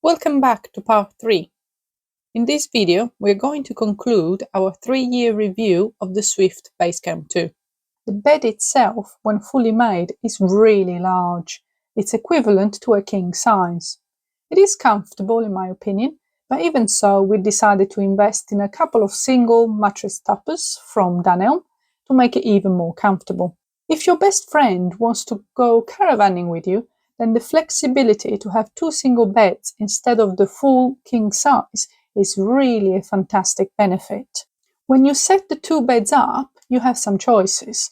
Welcome back to part 3. In this video, we're going to conclude our 3-year review of the Swift Basecamp2. The bed itself, when fully made, is really large. It's equivalent to a king size. It is comfortable in my opinion, but even so we decided to invest in a couple of single mattress toppers from Dunelm to make it even more comfortable. If your best friend wants to go caravanning with you, then the flexibility to have 2 single beds instead of the full king size is really a fantastic benefit. When you set the 2 beds up, you have some choices,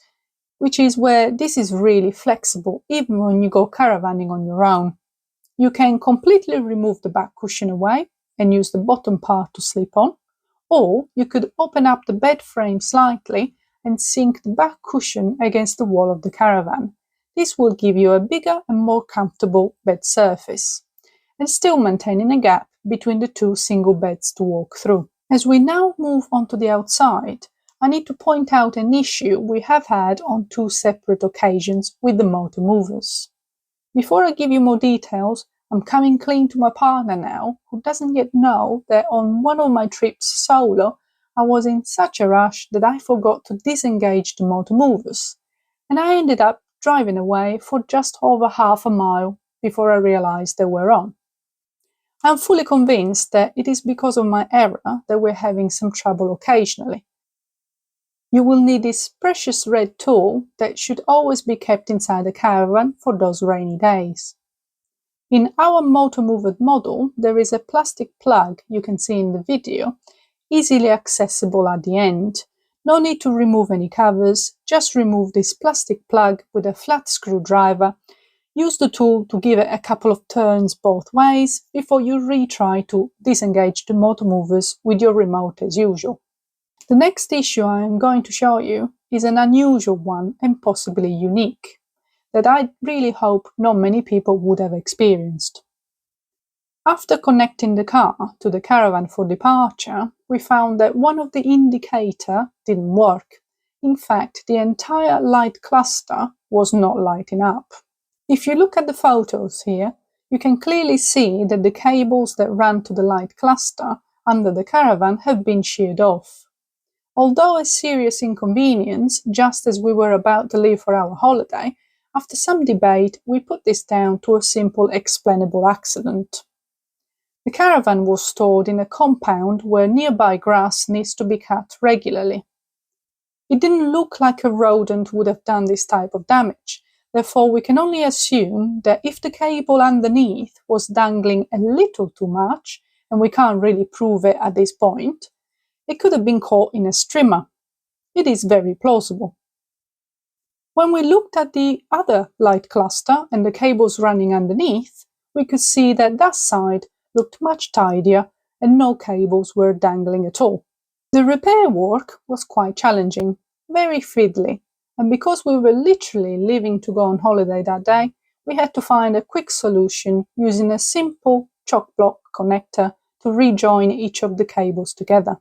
which is where this is really flexible even when you go caravanning on your own. You can completely remove the back cushion away and use the bottom part to sleep on, or you could open up the bed frame slightly and sink the back cushion against the wall of the caravan. This will give you a bigger and more comfortable bed surface, and still maintaining a gap between the 2 single beds to walk through. As we now move on to the outside, I need to point out an issue we have had on 2 separate occasions with the motor movers. Before I give you more details, I'm coming clean to my partner now, who doesn't yet know that on one of my trips solo, I was in such a rush that I forgot to disengage the motor movers, and I ended up driving away for just over half a mile before I realised they were on. I'm fully convinced that it is because of my error that we're having some trouble occasionally. You will need this precious red tool that should always be kept inside the caravan for those rainy days. In our motor-moved model, there is a plastic plug you can see in the video, easily accessible at the end. No need to remove any covers, just remove this plastic plug with a flat screwdriver. Use the tool to give it a couple of turns both ways before you retry to disengage the motor movers with your remote as usual. The next issue I am going to show you is an unusual one and possibly unique, that I really hope not many people would have experienced. After connecting the car to the caravan for departure, we found that one of the indicators didn't work. In fact, the entire light cluster was not lighting up. If you look at the photos here, you can clearly see that the cables that ran to the light cluster under the caravan have been sheared off. Although a serious inconvenience, just as we were about to leave for our holiday, after some debate we put this down to a simple explainable accident. The caravan was stored in a compound where nearby grass needs to be cut regularly. It didn't look like a rodent would have done this type of damage, therefore we can only assume that if the cable underneath was dangling a little too much, and we can't really prove it at this point, it could have been caught in a strimmer. It is very plausible. When we looked at the other light cluster and the cables running underneath, we could see that that side looked much tidier and no cables were dangling at all. The repair work was quite challenging, very fiddly, and because we were literally leaving to go on holiday that day, we had to find a quick solution using a simple chock block connector to rejoin each of the cables together.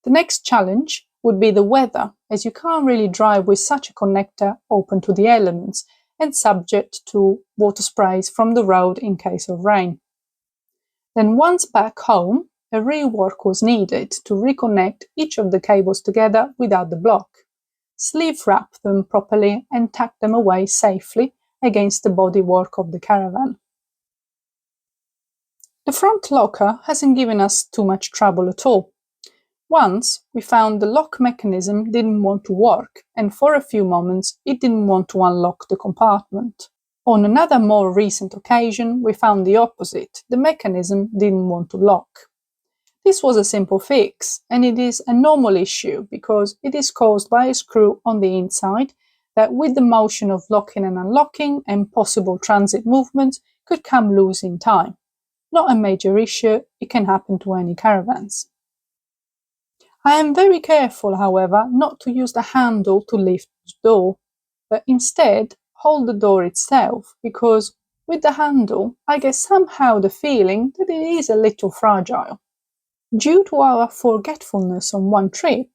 The next challenge would be the weather, as you can't really drive with such a connector open to the elements and subject to water sprays from the road in case of rain. Then once back home, a rework was needed to reconnect each of the cables together without the block, sleeve wrap them properly and tuck them away safely against the bodywork of the caravan. The front locker hasn't given us too much trouble at all. Once we found the lock mechanism didn't want to work, and for a few moments it didn't want to unlock the compartment. On another more recent occasion, we found the opposite. The mechanism didn't want to lock. This was a simple fix, and it is a normal issue because it is caused by a screw on the inside that, with the motion of locking and unlocking and possible transit movements, could come loose in time. Not a major issue, it can happen to any caravans. I am very careful, however, not to use the handle to lift the door, but instead hold the door itself, because with the handle I get somehow the feeling that it is a little fragile. Due to our forgetfulness on one trip,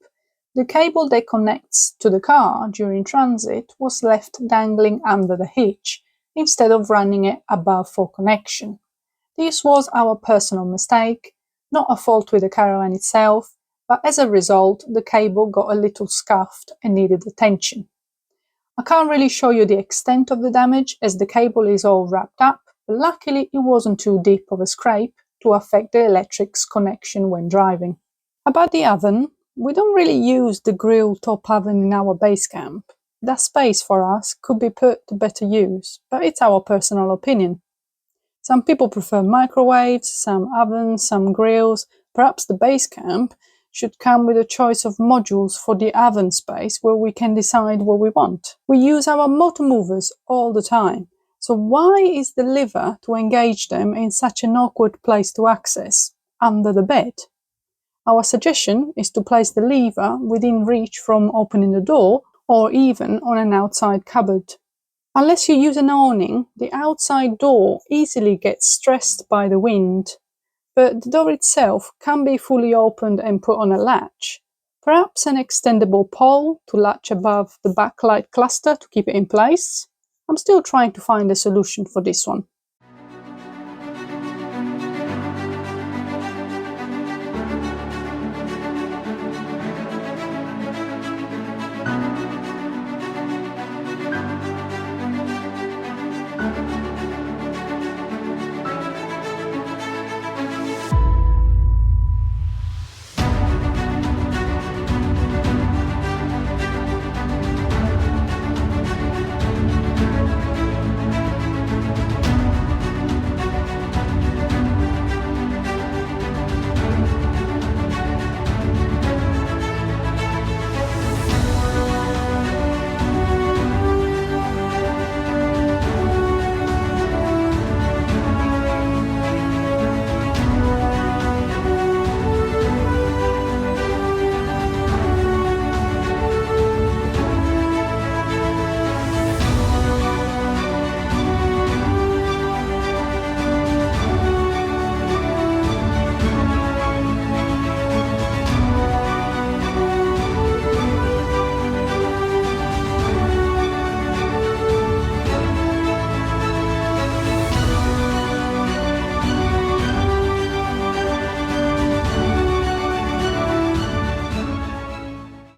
the cable that connects to the car during transit was left dangling under the hitch, instead of running it above for connection. This was our personal mistake, not a fault with the caravan itself, but as a result, the cable got a little scuffed and needed attention. I can't really show you the extent of the damage as the cable is all wrapped up, but luckily it wasn't too deep of a scrape to affect the electric's connection when driving. About the oven, we don't really use the grill top oven in our base camp. That space for us could be put to better use, but it's our personal opinion. Some people prefer microwaves, some ovens, some grills. Perhaps the base camp should come with a choice of modules for the oven space where we can decide what we want. We use our motor movers all the time, so why is the lever to engage them in such an awkward place to access, under the bed? Our suggestion is to place the lever within reach from opening the door or even on an outside cupboard. Unless you use an awning, the outside door easily gets stressed by the wind, but the door itself can be fully opened and put on a latch. Perhaps an extendable pole to latch above the backlight cluster to keep it in place. I'm still trying to find a solution for this one.